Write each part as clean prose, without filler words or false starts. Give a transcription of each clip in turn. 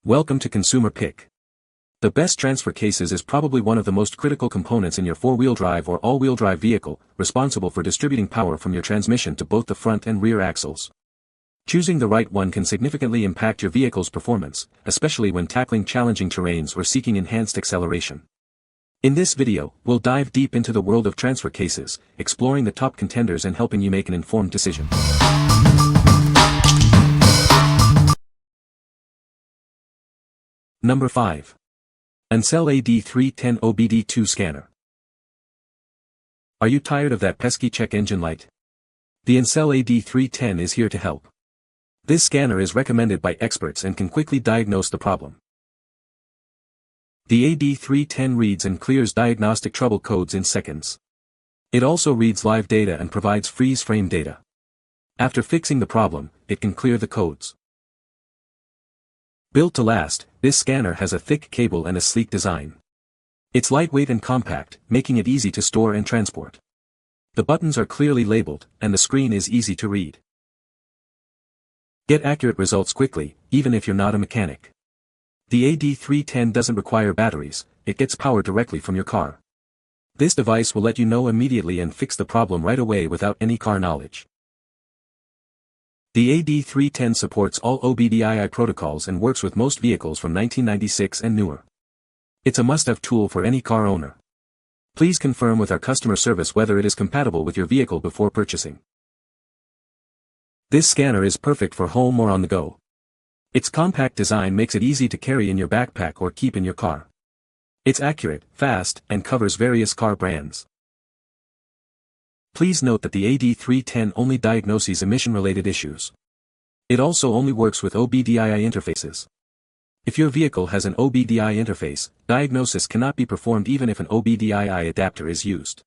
Welcome to Consumer Pick. The best transfer cases is probably one of the most critical components in your four-wheel drive or all-wheel drive vehicle, responsible for distributing power from your transmission to both the front and rear axles. Choosing the right one can significantly impact your vehicle's performance, especially when tackling challenging terrains or seeking enhanced acceleration. In this video, we'll dive deep into the world of transfer cases, exploring the top contenders and helping you make an informed decision. Number 5. ANCEL AD310 OBD2 Scanner. Are you tired of that pesky check engine light? The ANCEL AD310 is here to help. This scanner is recommended by experts and can quickly diagnose the problem. The AD310 reads and clears diagnostic trouble codes in seconds. It also reads live data and provides freeze frame data. After fixing the problem, it can clear the codes. Built to last, this scanner has a thick cable and a sleek design. It's lightweight and compact, making it easy to store and transport. The buttons are clearly labeled, and the screen is easy to read. Get accurate results quickly, even if you're not a mechanic. The AD310 doesn't require batteries, it gets power directly from your car. This device will let you know immediately and fix the problem right away without any car knowledge. The AD310 supports all OBDII protocols and works with most vehicles from 1996 and newer. It's a must-have tool for any car owner. Please confirm with our customer service whether it is compatible with your vehicle before purchasing. This scanner is perfect for home or on the go. Its compact design makes it easy to carry in your backpack or keep in your car. It's accurate, fast, and covers various car brands. Please note that the AD310 only diagnoses emission-related issues. It also only works with OBDII interfaces. If your vehicle has an OBDI interface, diagnosis cannot be performed even if an OBDII adapter is used.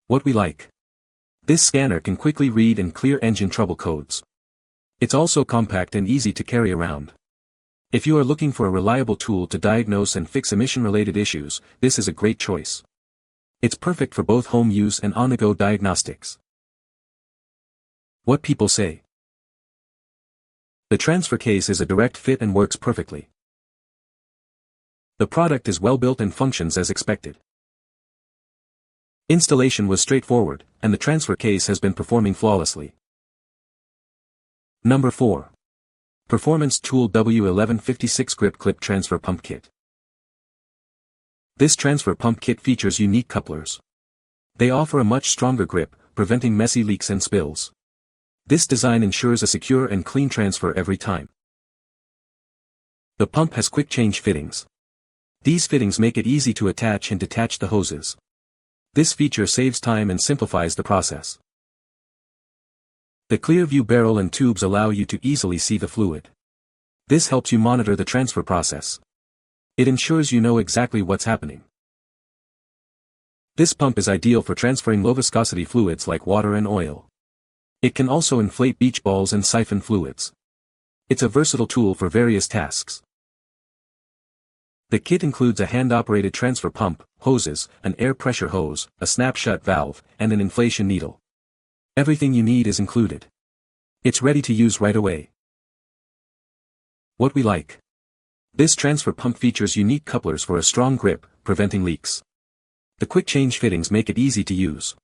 What we like. This scanner can quickly read and clear engine trouble codes. It's also compact and easy to carry around. If you are looking for a reliable tool to diagnose and fix emission-related issues, this is a great choice. It's perfect for both home use and on-the-go diagnostics. What people say. The transfer case is a direct fit and works perfectly. The product is well built and functions as expected. Installation was straightforward, and the transfer case has been performing flawlessly. Number 4. Performance Tool W1156 Grip Clip Transfer Pump Kit. This transfer pump kit features unique couplers. They offer a much stronger grip, preventing messy leaks and spills. This design ensures a secure and clean transfer every time. The pump has quick change fittings. These fittings make it easy to attach and detach the hoses. This feature saves time and simplifies the process. The clear view barrel and tubes allow you to easily see the fluid. This helps you monitor the transfer process. It ensures you know exactly what's happening. This pump is ideal for transferring low-viscosity fluids like water and oil. It can also inflate beach balls and siphon fluids. It's a versatile tool for various tasks. The kit includes a hand-operated transfer pump, hoses, an air pressure hose, a snap-shut valve, and an inflation needle. Everything you need is included. It's ready to use right away. What we like. This transfer pump features unique couplers for a strong grip, preventing leaks. The quick change fittings make it easy to use.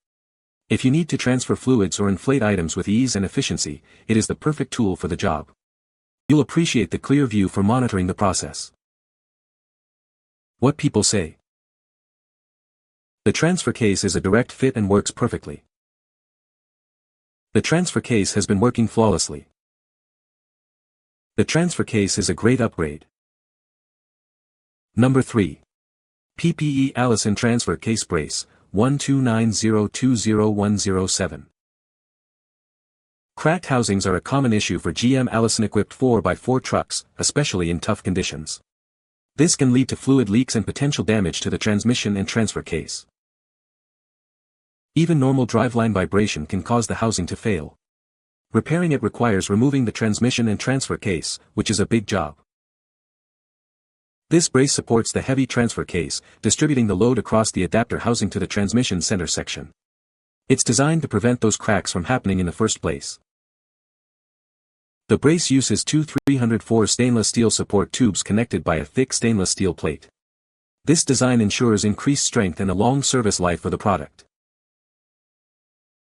If you need to transfer fluids or inflate items with ease and efficiency, it is the perfect tool for the job. You'll appreciate the clear view for monitoring the process. What people say. The transfer case is a direct fit and works perfectly. The transfer case has been working flawlessly. The transfer case is a great upgrade. Number 3. PPE Allison Transfer Case Brace, 129020107. Cracked housings are a common issue for GM Allison-equipped 4x4 trucks, especially in tough conditions. This can lead to fluid leaks and potential damage to the transmission and transfer case. Even normal driveline vibration can cause the housing to fail. Repairing it requires removing the transmission and transfer case, which is a big job. This brace supports the heavy transfer case, distributing the load across the adapter housing to the transmission center section. It's designed to prevent those cracks from happening in the first place. The brace uses two 304 stainless steel support tubes connected by a thick stainless steel plate. This design ensures increased strength and a long service life for the product.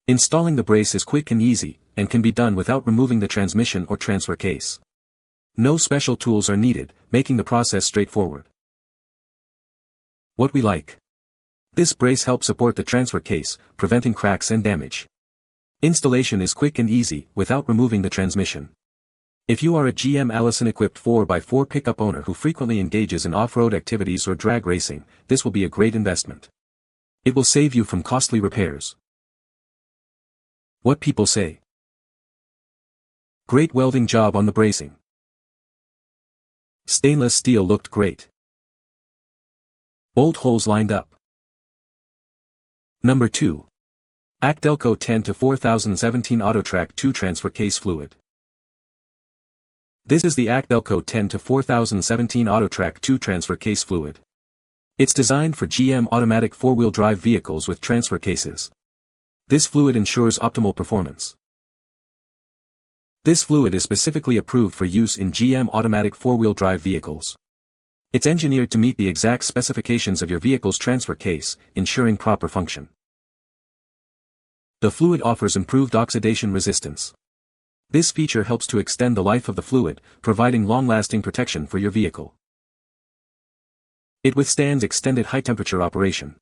Installing the brace is quick and easy, and can be done without removing the transmission or transfer case. No special tools are needed, making the process straightforward. What we like. This brace helps support the transfer case, preventing cracks and damage. Installation is quick and easy, without removing the transmission. If you are a GM Allison-equipped 4x4 pickup owner who frequently engages in off-road activities or drag racing, this will be a great investment. It will save you from costly repairs. What people say. Great welding job on the bracing. Stainless steel looked great. Bolt holes lined up. Number 2. ACDelco 10-4017 Auto-Trak 2 Transfer Case Fluid. This is the ACDelco 10-4017 Auto-Trak 2 Transfer Case Fluid. It's designed for GM automatic four-wheel drive vehicles with transfer cases. This fluid ensures optimal performance. This fluid is specifically approved for use in GM automatic four-wheel drive vehicles. It's engineered to meet the exact specifications of your vehicle's transfer case, ensuring proper function. The fluid offers improved oxidation resistance. This feature helps to extend the life of the fluid, providing long-lasting protection for your vehicle. It withstands extended high-temperature operation.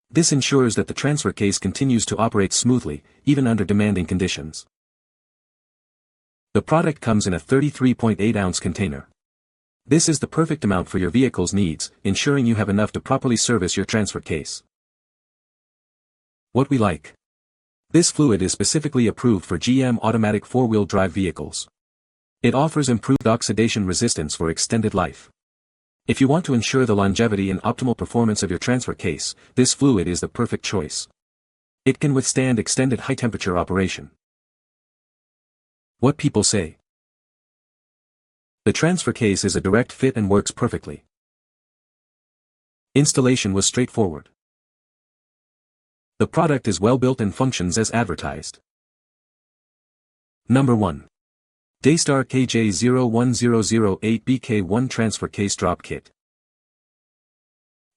This ensures that the transfer case continues to operate smoothly, even under demanding conditions. The product comes in a 33.8-ounce container. This is the perfect amount for your vehicle's needs, ensuring you have enough to properly service your transfer case. What we like. This fluid is specifically approved for GM automatic four-wheel drive vehicles. It offers improved oxidation resistance for extended life. If you want to ensure the longevity and optimal performance of your transfer case, this fluid is the perfect choice. It can withstand extended high-temperature operation. What people say. The transfer case is a direct fit and works perfectly. Installation was straightforward. The product is well built and functions as advertised. Number 1. Daystar KJ01008BK1 Transfer Case Drop Kit.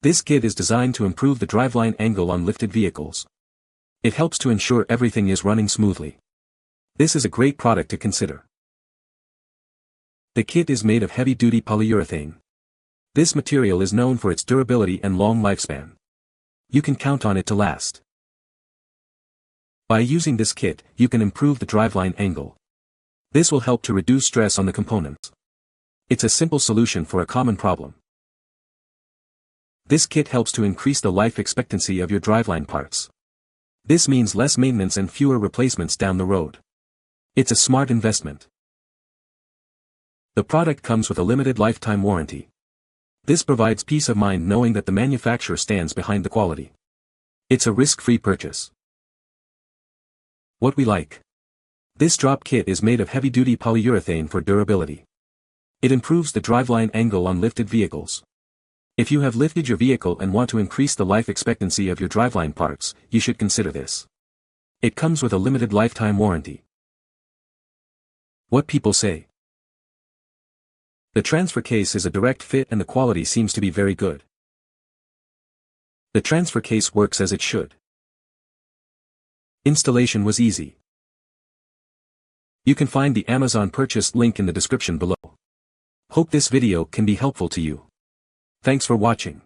This kit is designed to improve the driveline angle on lifted vehicles. It helps to ensure everything is running smoothly. This is a great product to consider. The kit is made of heavy-duty polyurethane. This material is known for its durability and long lifespan. You can count on it to last. By using this kit, you can improve the driveline angle. This will help to reduce stress on the components. It's a simple solution for a common problem. This kit helps to increase the life expectancy of your driveline parts. This means less maintenance and fewer replacements down the road. It's a smart investment. The product comes with a limited lifetime warranty. This provides peace of mind knowing that the manufacturer stands behind the quality. It's a risk-free purchase. What we like. This drop kit is made of heavy-duty polyurethane for durability. It improves the driveline angle on lifted vehicles. If you have lifted your vehicle and want to increase the life expectancy of your driveline parts, you should consider this. It comes with a limited lifetime warranty. What people say. The transfer case is a direct fit and the quality seems to be very good. The transfer case works as it should. Installation was easy. You can find the Amazon purchase link in the description below. Hope this video can be helpful to you. Thanks for watching.